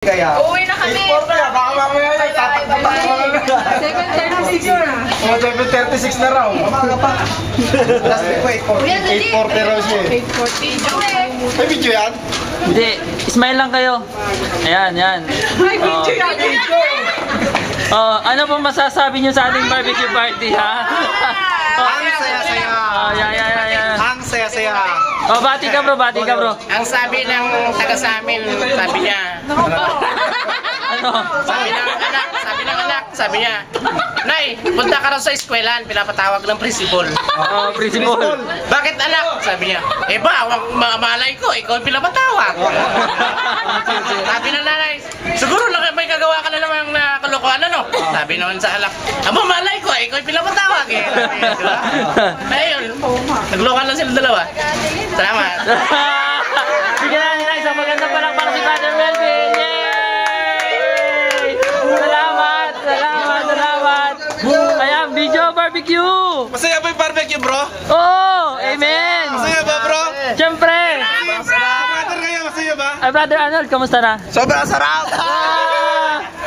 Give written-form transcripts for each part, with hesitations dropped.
Kaya uwi na kami. Baka mamaya ay tatakbo pa. 7:36 na. 7:36 na raw. Umaga pa. Last week po 8:40 raw siya. 8:40. May video yan? Hindi, smile lang kayo. Ayan, yan. May video yan. Oh, ano pong masasabi niyo sa ating barbecue party, ha? Ang saya-saya. Yan. Ang saya-saya. Oh, bati ka bro. Ang sabi ng taga sa amin, sabi niya. Ano? Sabi niya, Nay, punta ka raw sa eskwelahan, pinapatawag ng principal. Oh, principal. Bakit anak? Sabi niya, malay ko, ikaw ang pinapatawag. Sabi ng nanay, siguro may kagawa ka na naman na kalokohan, ano? Sabi naman sa anak, malay ko, ikaw ang pinapatawag eh. Diba? Ayun, naglokohan lang sila dalawa. Salamat. Sige na, isang maganda palakpak si Brother Melvin. Yay! Salamat. Ayan, video barbecue. Masaya ba yung barbecue, bro? Oh, amen. Masaya ba, bro? Siyempre. Brother kayo, masaya ba? Ay, Brother Arnold, kamusta na? Sobrang sarap!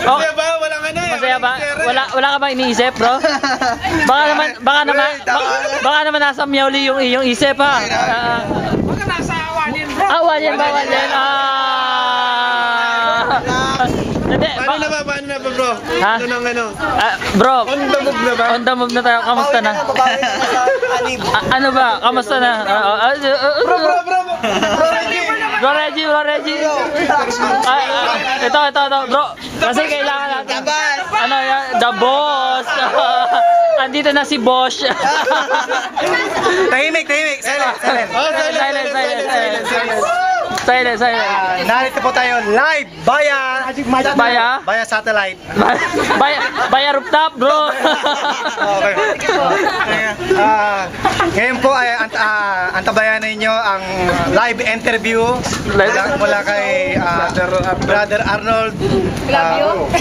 Oh, Masaya ba? Wala ka na eh. masaya ba? Wala ka bang iniisip, bro? Baka naman nasa Miauli yung iyong isip, ha? Baka nasa awalin, bro. Awalin. Hindi, Paano na ba, bro? Ha? Ano? Bro, On the move na ba? on the move na tayo. Kamusta na? Ano ba? Kamusta na? Bro, Bro Reggie. Ito, bro. Kasi kailangan natin. Ano yan? The boss. Andito na si Bosch. Tahimik. Silent. Narito po tayo live via satellite. Baya rooftop, bro. Okay. Ngayon po ay antabayan ninyo ang live interview mula kay Brother Arnold Flavio.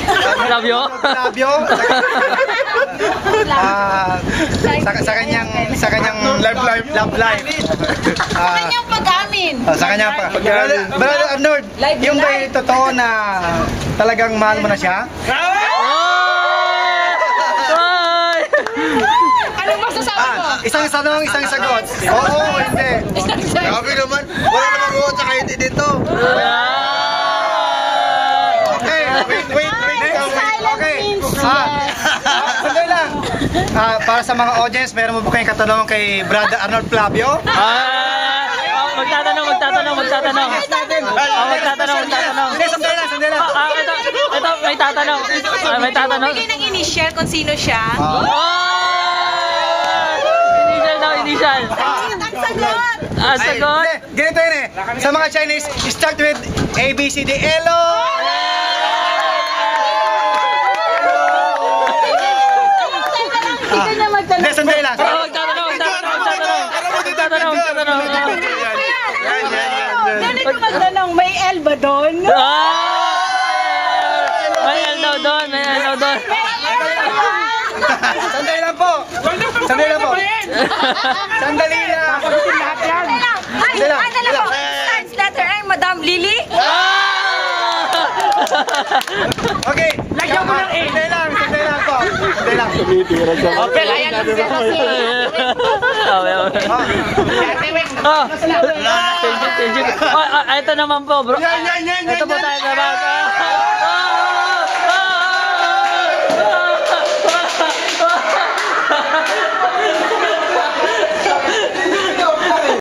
Sa kanyang live. Kanyang pag-amin. Sa kanyang Brother Arnold, yung ba totoo na talagang mahal mo na siya? Anong masasabi mo? Isang tanong, isang sagot. Oo, hindi. Sabi naman, wala namang uot sa kayo dito. Okay, wait. Okay. Sandali lang. Para sa mga audience, meron mo ba kayong katanungan kay Brother Arnold Flavio? Magtatanong. Sandali lang. Ito, may tatanong. Bigay ng initial kung sino siya. Initial. Ang sagot. Ganito yun eh. Sa mga Chinese, start with A, B, C, D, Elo. Hindi na magtanong. Hindi, sandali lang. Magtatanong. Ganito magtanong, may L ba doon? May L daw doon. Sandali lang po. Sandali lang. Ano lang po? Starts letter M, Madam Lily? Okay. Lagyan mo ng A. Sandali lang po. Opel, ayan ang Ito naman po, bro. Ito po tayo na bago.